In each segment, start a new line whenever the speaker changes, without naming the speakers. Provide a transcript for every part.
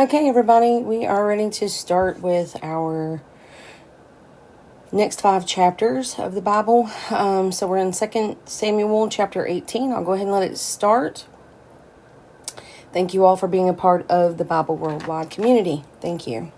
Okay, everybody, we are ready to start with our next 5 chapters of the Bible. So we're in 2 Samuel chapter 18. I'll go ahead and let it start. Thank you all for being a part of the Bible Worldwide community. Thank you.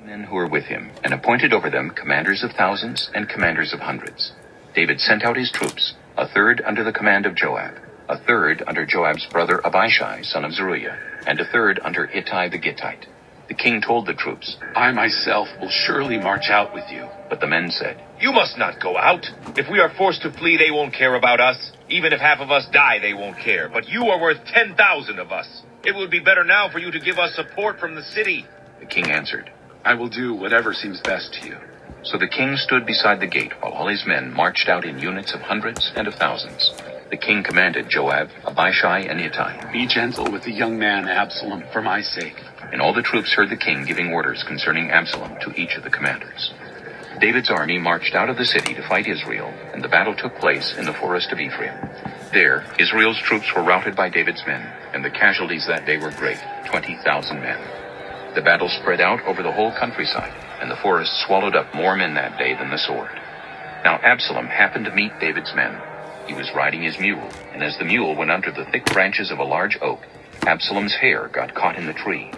The men who were with him, and appointed over them commanders of thousands and commanders of hundreds. David sent out his troops, a third under the command of Joab, a third under Joab's brother Abishai, son of Zeruiah, and a third under Ittai the Gittite. The king told the troops,
I myself will surely march out with you.
But the men said,
You must not go out. If we are forced to flee, they won't care about us. Even if half of us die, they won't care. But you are worth 10,000 of us. It would be better now for you to give us support from the city.
The king answered,
I will do whatever seems best to you.
So the king stood beside the gate while all his men marched out in units of hundreds and of thousands. The king commanded Joab, Abishai, and Ittai,
Be gentle with the young man Absalom for my sake.
And all the troops heard the king giving orders concerning Absalom to each of the commanders. David's army marched out of the city to fight Israel, and the battle took place in the forest of Ephraim. There, Israel's troops were routed by David's men, and the casualties that day were great, 20,000 men. The battle spread out over the whole countryside, and the forest swallowed up more men that day than the sword. Now Absalom happened to meet David's men. He was riding his mule, and as the mule went under the thick branches of a large oak, Absalom's hair got caught in the tree.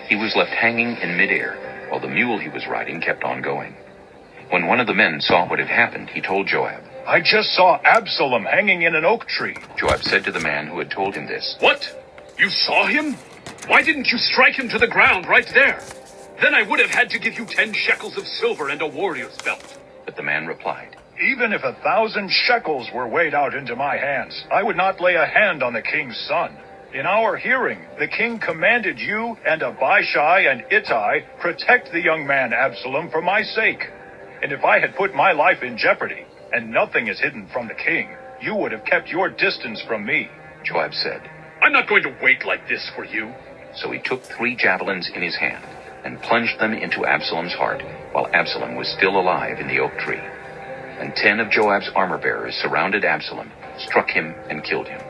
He was left hanging in midair, while the mule he was riding kept on going. When one of the men saw what had happened, he told Joab.
I just saw Absalom hanging in an oak tree.
Joab said to the man who had told him this,
What? You saw him? Why didn't you strike him to the ground right there? Then I would have had to give you 10 shekels of silver and a warrior's belt.
But the man replied,
Even if 1,000 shekels were weighed out into my hands, I would not lay a hand on the king's son. In our hearing, the king commanded you and Abishai and Ittai protect the young man Absalom for my sake. And if I had put my life in jeopardy, and nothing is hidden from the king, you would have kept your distance from me.
Joab said,
I'm not going to wait like this for you.
So he took 3 javelins in his hand and plunged them into Absalom's heart while Absalom was still alive in the oak tree. And 10 of Joab's armor-bearers surrounded Absalom, struck him, and killed him.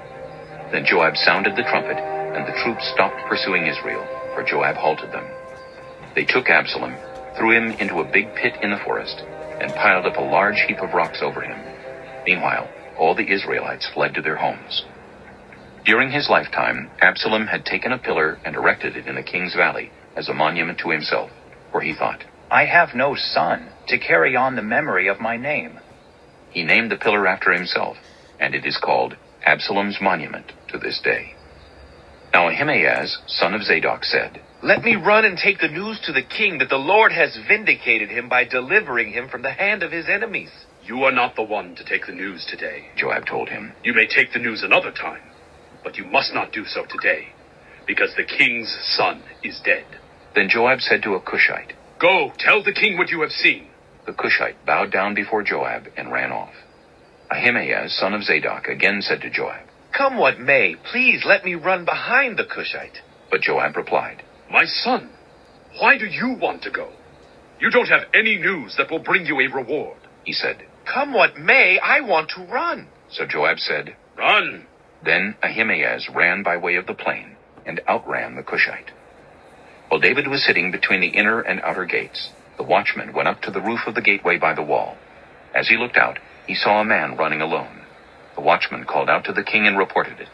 Then Joab sounded the trumpet, and the troops stopped pursuing Israel, for Joab halted them. They took Absalom, threw him into a big pit in the forest, and piled up a large heap of rocks over him. Meanwhile, all the Israelites fled to their homes. During his lifetime, Absalom had taken a pillar and erected it in the king's valley as a monument to himself, for he thought,
I have no son to carry on the memory of my name.
He named the pillar after himself, and it is called Absalom's monument to this day. Now Ahimaaz, son of Zadok, said,
Let me run and take the news to the king that the Lord has vindicated him by delivering him from the hand of his enemies.
You are not the one to take the news today,
Joab told him.
You may take the news another time, but you must not do so today, because the king's son is dead.
Then Joab said to a Cushite,
Go, tell the king what you have seen.
The Cushite bowed down before Joab and ran off. Ahimaaz, son of Zadok, again said to Joab,
Come what may, please let me run behind the Cushite.
But Joab replied,
My son, why do you want to go? You don't have any news that will bring you a reward.
He said,
Come what may, I want to run.
So Joab said,
Run.
Then Ahimaaz ran by way of the plain and outran the Cushite. While David was sitting between the inner and outer gates, the watchman went up to the roof of the gateway by the wall. As he looked out, he saw a man running alone. The watchman called out to the king and reported it.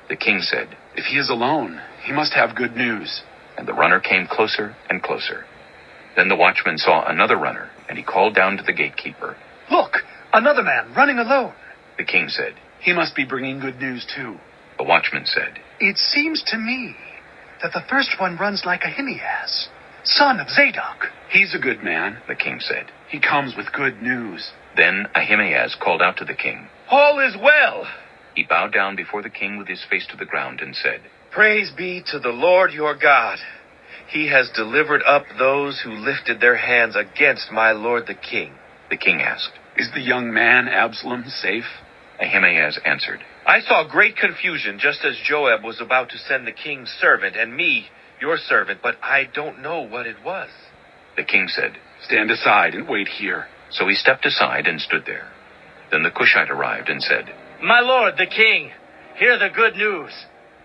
The king said,
If he is alone, he must have good news.
And the runner came closer and closer. Then the watchman saw another runner, and he called down to the gatekeeper.
Look, another man running alone.
The king said,
He must be bringing good news too.
The watchman said,
It seems to me that the first one runs like Ahimaaz, son of Zadok.
He's a good man,
the king said.
He comes with good news.
Then Ahimaaz called out to the king.
All is well.
He bowed down before the king with his face to the ground and said,
Praise be to the Lord your God. He has delivered up those who lifted their hands against my lord the king.
The king asked,
Is the young man Absalom safe?
Ahimaaz answered,
I saw great confusion just as Joab was about to send the king's servant and me, your servant, but I don't know what it was.
The king said,
Stand aside and wait here.
So he stepped aside and stood there. Then the Cushite arrived and said,
My lord, the king, hear the good news.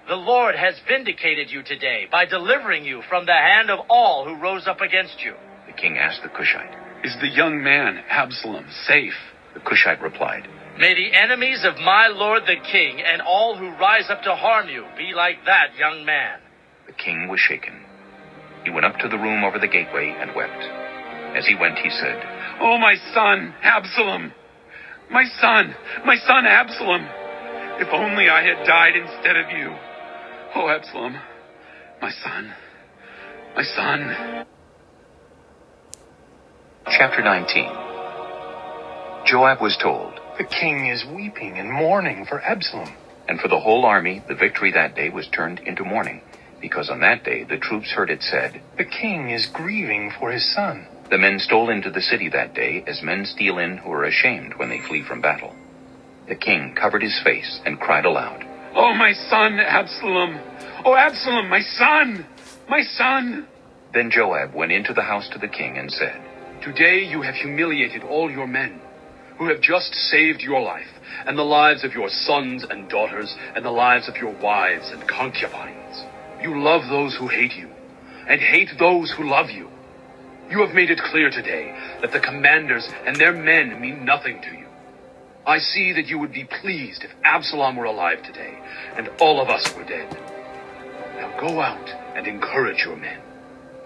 The Lord has vindicated you today by delivering you from the hand of all who rose up against you.
The king asked the Cushite.
Is the young man, Absalom, safe?
The Cushite replied,
May the enemies of my lord the king and all who rise up to harm you be like that young man.
The king was shaken. He went up to the room over the gateway and wept. As he went, he said,
Oh, my son, Absalom! My son Absalom! If only I had died instead of you. Oh, Absalom, my son, my son.
Chapter 19. Joab was told,
The king is weeping and mourning for Absalom.
and for the whole army the victory that day was turned into mourning, because on that day the troops heard it said,
The king is grieving for his son.
The men stole into the city that day, as men steal in who are ashamed when they flee from battle. The king covered his face and cried aloud,
Oh, my son, Absalom! Oh, Absalom, my son! My son!
Then Joab went into the house to the king and said,
Today you have humiliated all your men, who have just saved your life, and the lives of your sons and daughters, and the lives of your wives and concubines. You love those who hate you, and hate those who love you. You have made it clear today that the commanders and their men mean nothing to you. I see that you would be pleased if Absalom were alive today, and all of us were dead. Now go out and encourage your men.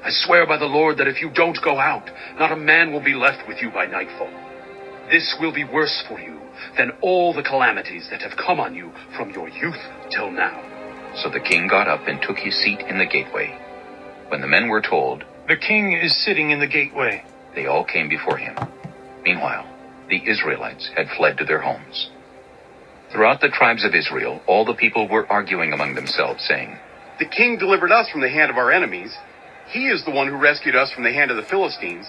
I swear by the Lord that if you don't go out, not a man will be left with you by nightfall. This will be worse for you than all the calamities that have come on you from your youth till now.
So the king got up and took his seat in the gateway. When the men were told,
The king is sitting in the gateway.
they all came before him. Meanwhile, the Israelites had fled to their homes. Throughout the tribes of Israel, all the people were arguing among themselves, saying,
The king delivered us from the hand of our enemies. He is the one who rescued us from the hand of the Philistines.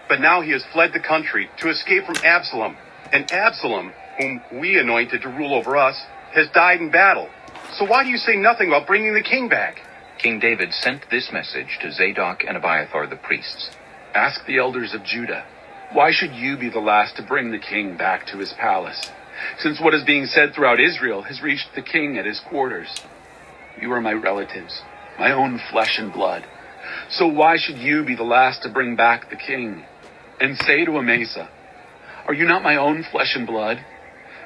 But now he has fled the country to escape from Absalom. And Absalom, whom we anointed to rule over us, has died in battle. So why do you say nothing about bringing the king back?
King David sent this message to Zadok and Abiathar the priests.
Ask the elders of Judah, why should you be the last to bring the king back to his palace, since what is being said throughout Israel has reached the king at his quarters? You are my relatives, my own flesh and blood. So why should you be the last to bring back the king? And say to Amasa, Are you not my own flesh and blood?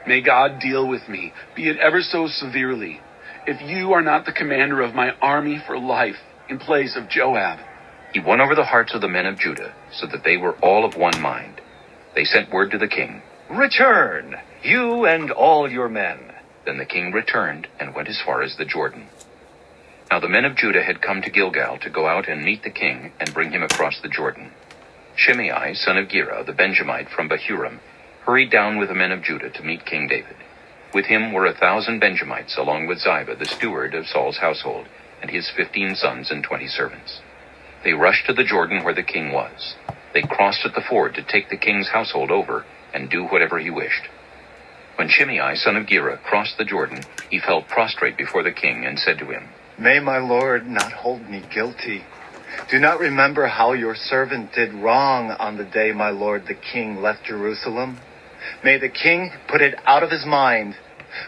May God deal with me, be it ever so severely, if you are not the commander of my army for life in place of Joab.
He won over the hearts of the men of Judah, so that they were all of one mind. They sent word to the king.
Return, you and all your men.
Then the king returned and went as far as the Jordan. Now the men of Judah had come to Gilgal to go out and meet the king and bring him across the Jordan. Shimei, son of Gera, the Benjamite from Bahurim, hurried down with the men of Judah to meet King David. With him were 1,000 Benjamites, along with Ziba, the steward of Saul's household, and his 15 sons and 20 servants. They rushed to the Jordan where the king was. They crossed at the ford to take the king's household over and do whatever he wished. When Shimei, son of Gera, crossed the Jordan, he fell prostrate before the king and said to him,
May my lord not hold me guilty. Do not remember how your servant did wrong on the day my lord the king left Jerusalem. May the king put it out of his mind.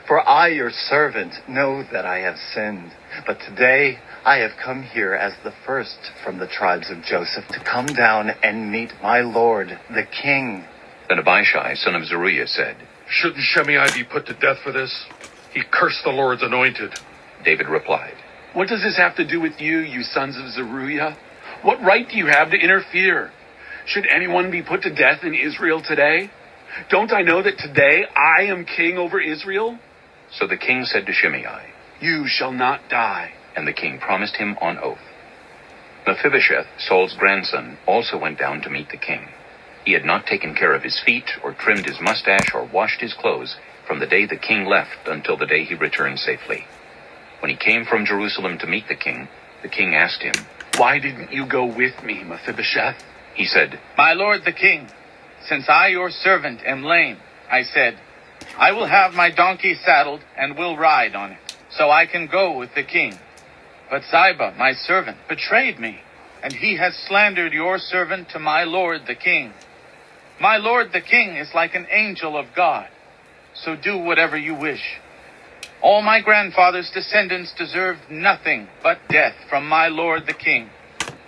For I, your servant, know that I have sinned. But today I have come here as the first from the tribes of Joseph to come down and meet my lord the king.
Then Abishai, son of Zeruiah, said,
Shouldn't Shimei be put to death for this? He cursed the Lord's anointed.
David replied,
What does this have to do with you, you sons of Zeruiah? What right do you have to interfere? Should anyone be put to death in Israel today? Don't I know that today I am king over Israel?
So the king said to Shimei,
You shall not die.
And the king promised him on oath. Mephibosheth, Saul's grandson, also went down to meet the king. He had not taken care of his feet, or trimmed his mustache, or washed his clothes from the day the king left until the day he returned safely. When he came from Jerusalem to meet the king asked him,
Why didn't you go with me, Mephibosheth?
He said,
My lord the king, since I, your servant, am lame, I said, I will have my donkey saddled and will ride on it, so I can go with the king. But Ziba, my servant, betrayed me, and he has slandered your servant to my lord the king. My lord the king is like an angel of God, so do whatever you wish. All my grandfather's descendants deserved nothing but death from my lord the king.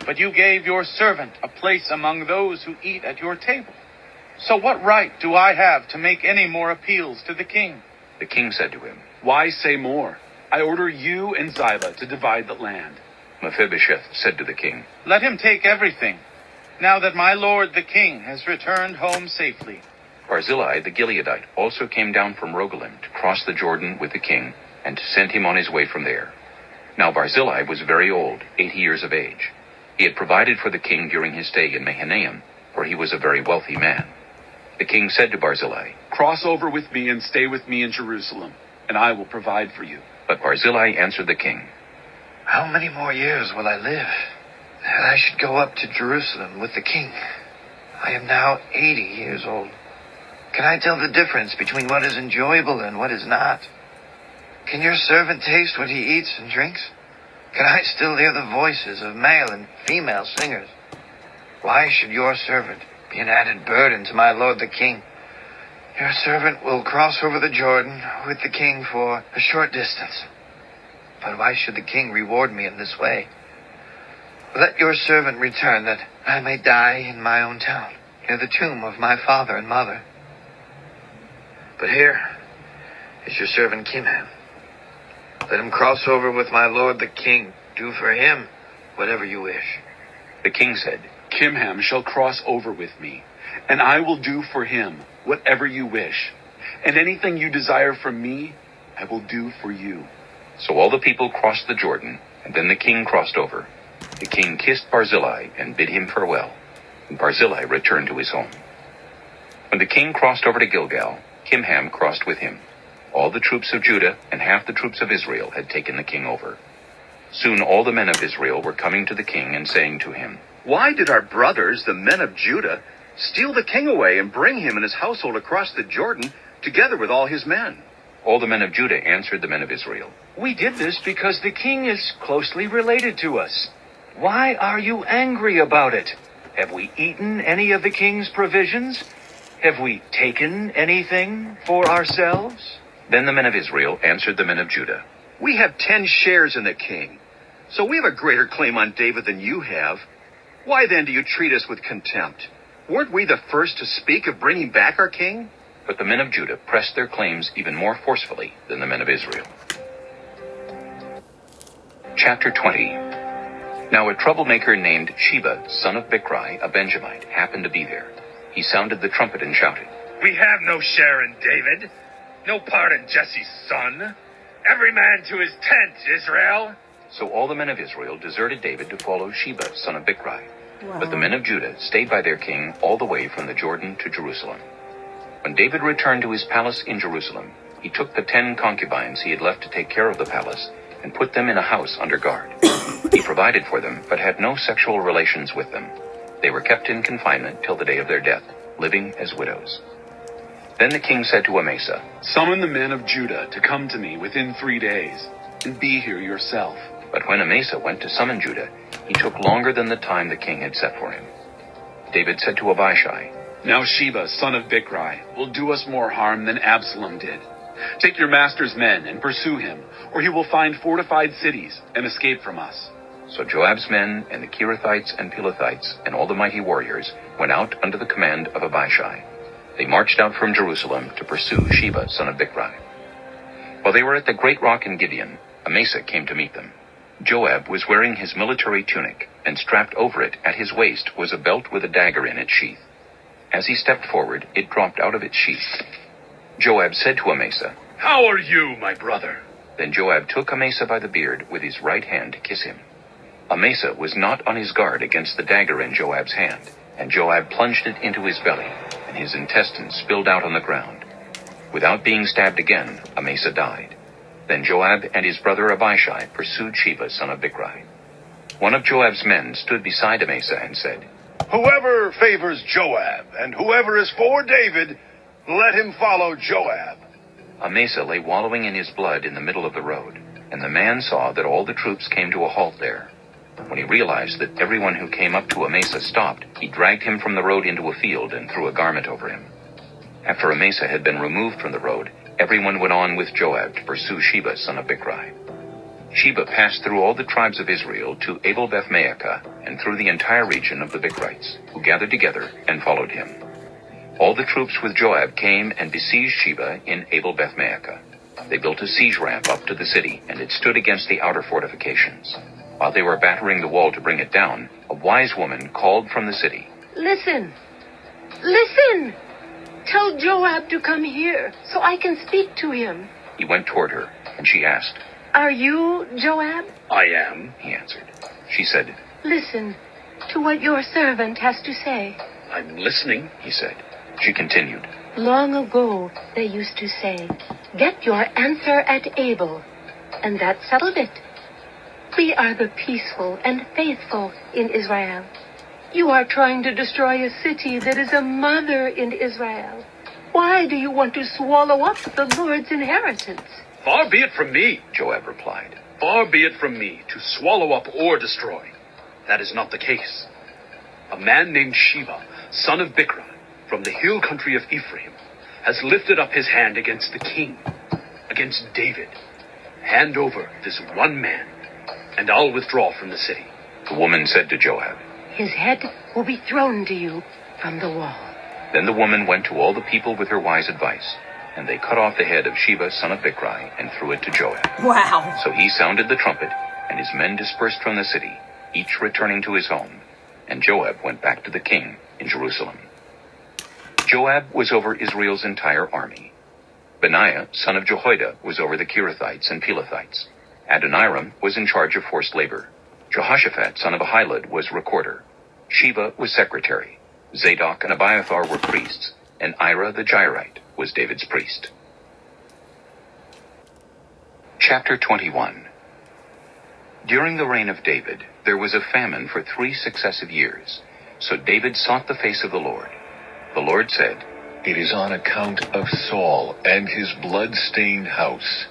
But you gave your servant a place among those who eat at your table. So what right do I have to make any more appeals to the king?"
The king said to him,
"Why say more? I order you and Ziba to divide the land."
Mephibosheth said to the king,
"Let him take everything, now that my lord the king has returned home safely."
Barzillai the Gileadite also came down from Rogelim to cross the Jordan with the king and to send him on his way from there. Now Barzillai was very old, 80 years of age. He had provided for the king during his stay in Mahanaim, for he was a very wealthy man. The king said to Barzillai,
"Cross over with me and stay with me in Jerusalem, and I will provide for you."
But Barzillai answered the king,
"How many more years will I live that I should go up to Jerusalem with the king? I am now 80 years old. Can I tell the difference between what is enjoyable and what is not? Can your servant taste what he eats and drinks? Can I still hear the voices of male and female singers? Why should your servant be an added burden to my lord the king? Your servant will cross over the Jordan with the king for a short distance. But why should the king reward me in this way? Let your servant return that I may die in my own town, near the tomb of my father and mother. But here is your servant Kimham. Let him cross over with my lord the king. Do for him whatever you wish."
The king said,
"Kimham shall cross over with me, and I will do for him whatever you wish. And anything you desire from me, I will do for you."
So all the people crossed the Jordan, and then the king crossed over. The king kissed Barzillai and bid him farewell, and Barzillai returned to his home. When the king crossed over to Gilgal, Kimham crossed with him. All the troops of Judah and half the troops of Israel had taken the king over. Soon all the men of Israel were coming to the king and saying to him,
"Why did our brothers, the men of Judah, steal the king away and bring him and his household across the Jordan, together with all his men?"
All the men of Judah answered the men of Israel,
"We did this because the king is closely related to us. Why are you angry about it? Have we eaten any of the king's provisions? Have we taken anything for ourselves?"
Then the men of Israel answered the men of Judah,
"We have 10 shares in the king, so we have a greater claim on David than you have. Why then do you treat us with contempt? Weren't we the first to speak of bringing back our king?"
But the men of Judah pressed their claims even more forcefully than the men of Israel. Chapter 20. Now a troublemaker named Sheba, son of Bichri, a Benjamite, happened to be there. He sounded the trumpet and shouted,
"We have no share in David, no part in Jesse's son. Every man to his tent, Israel."
So all the men of Israel deserted David to follow Sheba, son of Bichri.
Wow.
But the men of Judah stayed by their king all the way from the Jordan to Jerusalem. When David returned to his palace in Jerusalem, he took the 10 concubines he had left to take care of the palace and put them in a house under guard. He provided for them, but had no sexual relations with them. They were kept in confinement till the day of their death, living as widows. Then the king said to Amasa,
"Summon the men of Judah to come to me within 3 days, and be here yourself."
But when Amasa went to summon Judah, he took longer than the time the king had set for him. David said to Abishai,
"Now Sheba, son of Bichri, will do us more harm than Absalom did. Take your master's men and pursue him, or he will find fortified cities and escape from us."
So Joab's men and the Kerethites and Pelethites and all the mighty warriors went out under the command of Abishai. They marched out from Jerusalem to pursue Sheba, son of Bichri. While they were at the great rock in Gibeon, Amasa came to meet them. Joab was wearing his military tunic, and strapped over it at his waist was a belt with a dagger in its sheath. As he stepped forward, it dropped out of its sheath. Joab said to Amasa,
"How are you, my brother?"
Then Joab took Amasa by the beard with his right hand to kiss him. Amasa was not on his guard against the dagger in Joab's hand, and Joab plunged it into his belly, and his intestines spilled out on the ground. Without being stabbed again, Amasa died. Then Joab and his brother Abishai pursued Sheba, son of Bichri. One of Joab's men stood beside Amasa and said,
"Whoever favors Joab and whoever is for David, let him follow Joab."
Amasa lay wallowing in his blood in the middle of the road, and the man saw that all the troops came to a halt there. When he realized that everyone who came up to Amasa stopped, he dragged him from the road into a field and threw a garment over him. After Amasa had been removed from the road, everyone went on with Joab to pursue Sheba son of Bichri. Sheba passed through all the tribes of Israel to Abel-Beth-Maacah and through the entire region of the Bichrites, who gathered together and followed him. All the troops with Joab came and besieged Sheba in Abel-Beth-Maacah. They built a siege ramp up to the city, and it stood against the outer fortifications. While they were battering the wall to bring it down, a wise woman called from the city.
Listen! Listen! Tell Joab to come here so I can speak to him.
He went toward her, and she asked,
Are you Joab?
I am,
he answered. She said,
Listen to what your servant has to say.
I'm listening,
he said. She continued,
Long ago, they used to say, Get your answer at Abel, and that settled it. We are the peaceful and faithful in Israel. You are trying to destroy a city that is a mother in Israel. Why do you want to swallow up the Lord's inheritance?
Far be it from me,
Joab replied.
Far be it from me to swallow up or destroy. That is not the case. A man named Sheba, son of Bichri, from the hill country of Ephraim, has lifted up his hand against the king, against David. Hand over this one man, and I'll withdraw from the city.
The woman said to Joab,
His head will be thrown to you from the wall.
Then the woman went to all the people with her wise advice, and they cut off the head of Sheba son of Bichri and threw it to Joab.
Wow.
So he sounded the trumpet, and his men dispersed from the city, each returning to his home. And Joab went back to the king in Jerusalem. Joab was over Israel's entire army. Benaiah, son of Jehoiada, was over the Kerethites and Pelethites. Adoniram was in charge of forced labor. Jehoshaphat, son of Ahilud, was recorder. Sheba was secretary. Zadok and Abiathar were priests, and Ira the Jairite was David's priest. Chapter 21. During the reign of David, there was a famine for 3 successive years. So David sought the face of the Lord. The Lord said,
It is on account of Saul and his blood-stained house.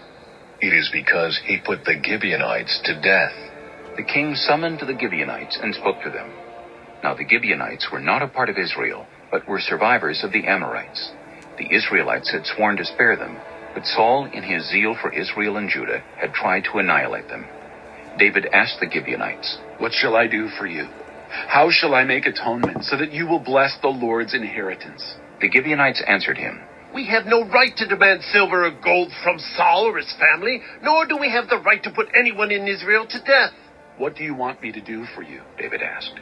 It is because he put the Gibeonites to death.
The king summoned the Gibeonites and spoke to them. Now the Gibeonites were not a part of Israel, but were survivors of the Amorites. The Israelites had sworn to spare them, but Saul, in his zeal for Israel and Judah, had tried to annihilate them. David asked the Gibeonites,
What shall I do for you? How shall I make atonement so that you will bless the Lord's inheritance?
The Gibeonites answered him,
We have no right to demand silver or gold from Saul or his family, nor do we have the right to put anyone in Israel to death.
What do you want me to do for you?
David asked.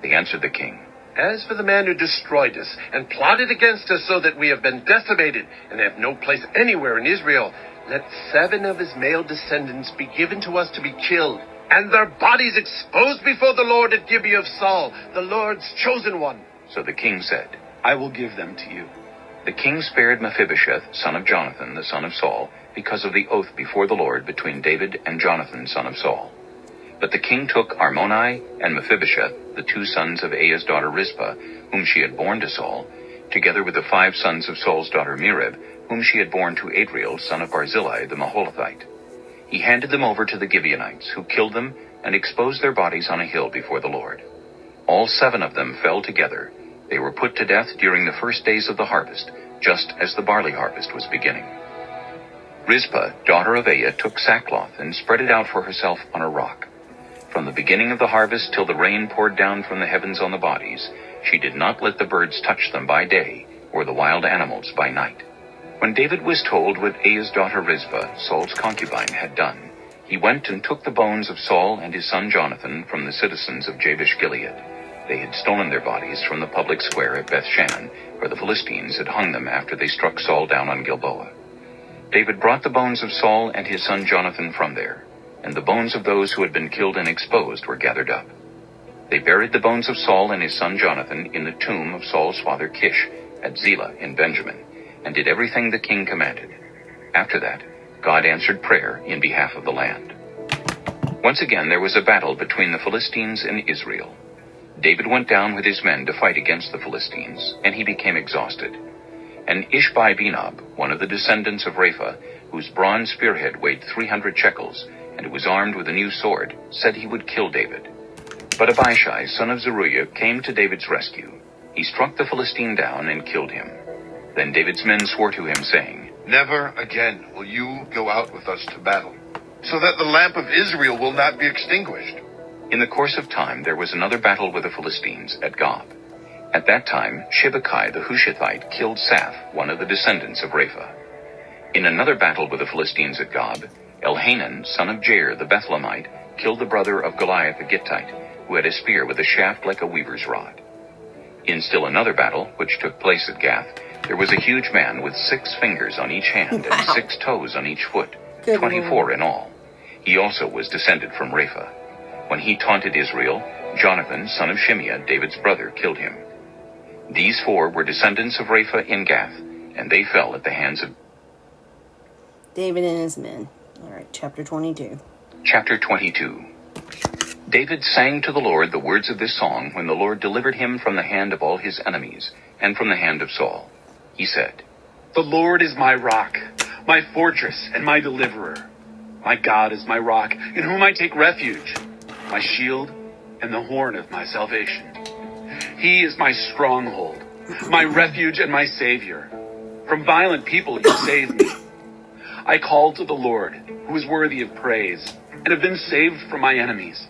They answered the king,
As for the man who destroyed us and plotted against us so that we have been decimated and have no place anywhere in Israel, let 7 of his male descendants be given to us to be killed, and their bodies exposed before the Lord at Gibeah of Saul, the Lord's chosen one.
So the king said,
I will give them to you.
The king spared Mephibosheth, son of Jonathan, the son of Saul, because of the oath before the Lord between David and Jonathan, son of Saul. But the king took Armoni and Mephibosheth, the 2 sons of Aiah's daughter Rizpah, whom she had borne to Saul, together with the 5 sons of Saul's daughter Merib, whom she had borne to Adriel, son of Barzillai the Maholathite. He handed them over to the Gibeonites, who killed them and exposed their bodies on a hill before the Lord. All 7 of them fell together. They were put to death during the first days of the harvest, just as the barley harvest was beginning. Rizpah, daughter of Aiah, took sackcloth and spread it out for herself on a rock. From the beginning of the harvest till the rain poured down from the heavens on the bodies, she did not let the birds touch them by day, or the wild animals by night. When David was told what Aiah's daughter Rizpah, Saul's concubine, had done, he went and took the bones of Saul and his son Jonathan from the citizens of Jabesh-Gilead. They had stolen their bodies from the public square at Beth-shan, where the Philistines had hung them after they struck Saul down on Gilboa. David brought the bones of Saul and his son Jonathan from there, and the bones of those who had been killed and exposed were gathered up. They buried the bones of Saul and his son Jonathan in the tomb of Saul's father Kish at Zelah in Benjamin, and did everything the king commanded. After that, God answered prayer in behalf of the land. Once again there was a battle between the Philistines and Israel. David went down with his men to fight against the Philistines, and he became exhausted. And Ishbi-Benob, one of the descendants of Rapha, whose bronze spearhead weighed 300 shekels, and who was armed with a new sword, said he would kill David. But Abishai, son of Zeruiah, came to David's rescue. He struck the Philistine down and killed him. Then David's men swore to him, saying,
Never again will you go out with us to battle, so that the lamp of Israel will not be extinguished.
In the course of time, there was another battle with the Philistines at Gob. At that time, Shibbekai the Hushathite killed Saph, one of the descendants of Rapha. In another battle with the Philistines at Gob, Elhanan, son of Jair the Bethlehemite, killed the brother of Goliath the Gittite, who had a spear with a shaft like a weaver's rod. In still another battle, which took place at Gath, there was a huge man with 6 fingers on each hand and 6 toes on each foot, 24 in all. He also was descended from Rapha. When he taunted Israel, Jonathan, son of Shimeah, David's brother, killed him. These 4 were descendants of Rapha in Gath, and they fell at the hands of
David and his men. All right, chapter 22.
Chapter 22. David sang to the Lord the words of this song when the Lord delivered him from the hand of all his enemies and from the hand of Saul. He said,
The Lord is my rock, my fortress, and my deliverer. My God is my rock, in whom I take refuge, my shield and the horn of my salvation. He is my stronghold, my refuge and my savior. From violent people you save me. I called to the Lord, who is worthy of praise, and have been saved from my enemies.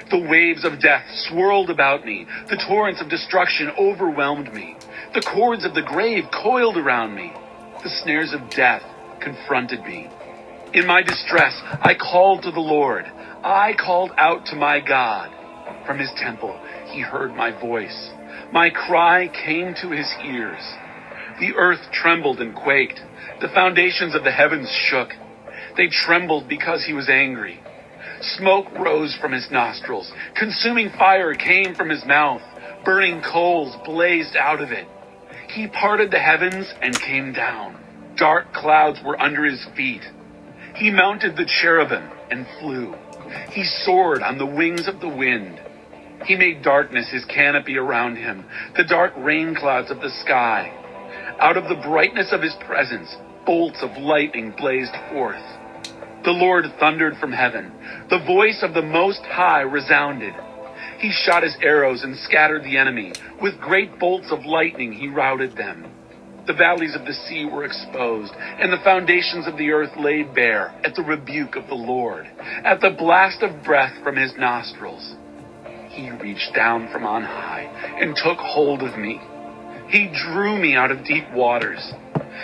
The waves of death swirled about me. The torrents of destruction overwhelmed me. The cords of the grave coiled around me. The snares of death confronted me. In my distress, I called to the Lord. I called out to my God. From his temple, he heard my voice. My cry came to his ears. The earth trembled and quaked. The foundations of the heavens shook. They trembled because he was angry. Smoke rose from his nostrils. Consuming fire came from his mouth. Burning coals blazed out of it. He parted the heavens and came down. Dark clouds were under his feet. He mounted the cherubim and flew. He soared on the wings of the wind. He made darkness his canopy around him, the dark rain clouds of the sky. Out of the brightness of his presence, bolts of lightning blazed forth. The Lord thundered from heaven. The voice of the Most High resounded. He shot his arrows and scattered the enemy. With great bolts of lightning he routed them. The valleys of the sea were exposed, and the foundations of the earth laid bare at the rebuke of the Lord, at the blast of breath from his nostrils. He reached down from on high and took hold of me. He drew me out of deep waters.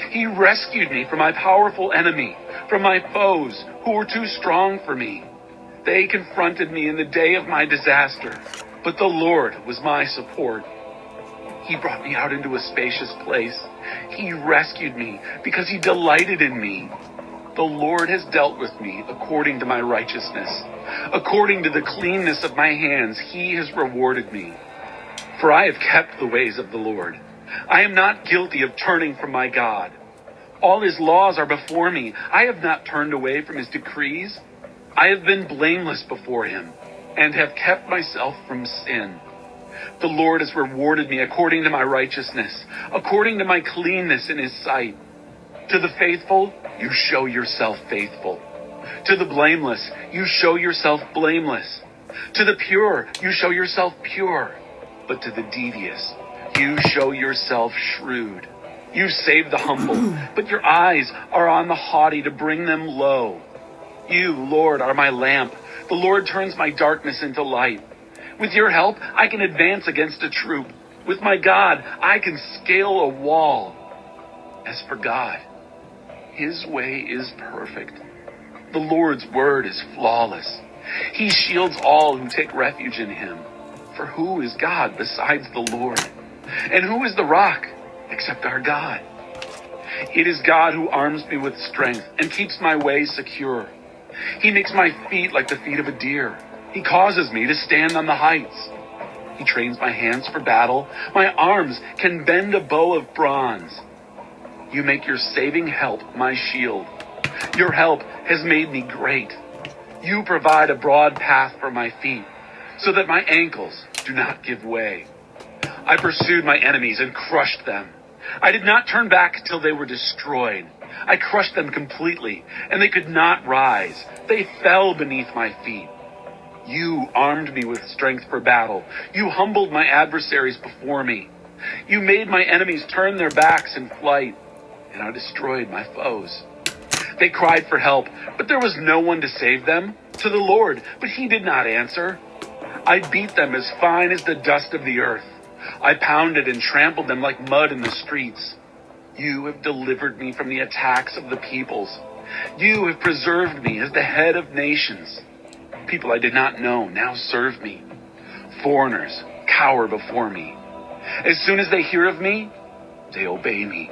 He rescued me from my powerful enemy, from my foes who were too strong for me. They confronted me in the day of my disaster, but the Lord was my support. He brought me out into a spacious place. He rescued me because he delighted in me. The Lord has dealt with me according to my righteousness. According to the cleanness of my hands, he has rewarded me. For I have kept the ways of the Lord. I am not guilty of turning from my God. All his laws are before me. I have not turned away from his decrees. I have been blameless before him and have kept myself from sin. The Lord has rewarded me according to my righteousness, according to my cleanness in his sight. To the faithful, you show yourself faithful. To the blameless, you show yourself blameless. To the pure, you show yourself pure. But to the devious, you show yourself shrewd. You save the humble, but your eyes are on the haughty to bring them low. You, Lord, are my lamp. The Lord turns my darkness into light. With your help, I can advance against a troop. With my God, I can scale a wall. As for God, his way is perfect. The Lord's word is flawless. He shields all who take refuge in him. For who is God besides the Lord? And who is the rock except our God? It is God who arms me with strength and keeps my way secure. He makes my feet like the feet of a deer. He causes me to stand on the heights. He trains my hands for battle. My arms can bend a bow of bronze. You make your saving help my shield. Your help has made me great. You provide a broad path for my feet, so that my ankles do not give way. I pursued my enemies and crushed them. I did not turn back till they were destroyed. I crushed them completely, and they could not rise. They fell beneath my feet. You armed me with strength for battle. You humbled my adversaries before me. You made my enemies turn their backs in flight. and I destroyed my foes. They cried for help, but there was no one to save them. To the Lord, but he did not answer. I beat them as fine as the dust of the earth. I pounded and trampled them like mud in the streets. You have delivered me from the attacks of the peoples. You have preserved me as the head of nations. People I did not know now serve me. Foreigners cower before me. As soon as they hear of me, they obey me.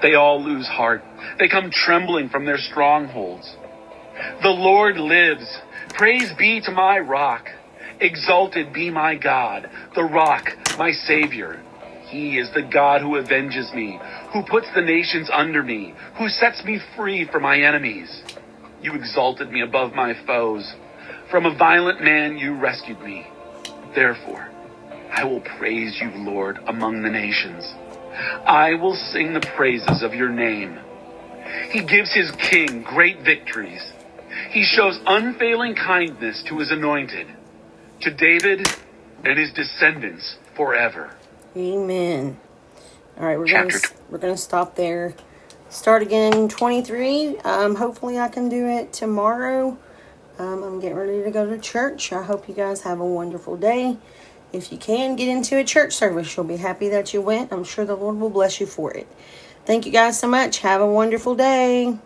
They all lose heart. They come trembling from their strongholds. The Lord lives. Praise be to my rock. Exalted be my God, the rock, my Savior. He is the God who avenges me, who puts the nations under me, who sets me free from my enemies. You exalted me above my foes. From a violent man you rescued me. Therefore, I will praise you, Lord, among the nations. I will sing the praises of your name. He gives his king great victories. He shows unfailing kindness to his anointed, to David and his descendants forever.
Amen. All right, we're going to stop there. Start again in 23. Hopefully I can do it tomorrow. I'm getting ready to go to church. I hope you guys have a wonderful day. If you can get into a church service, you'll be happy that you went. I'm sure the Lord will bless you for it. Thank you guys so much. Have a wonderful day.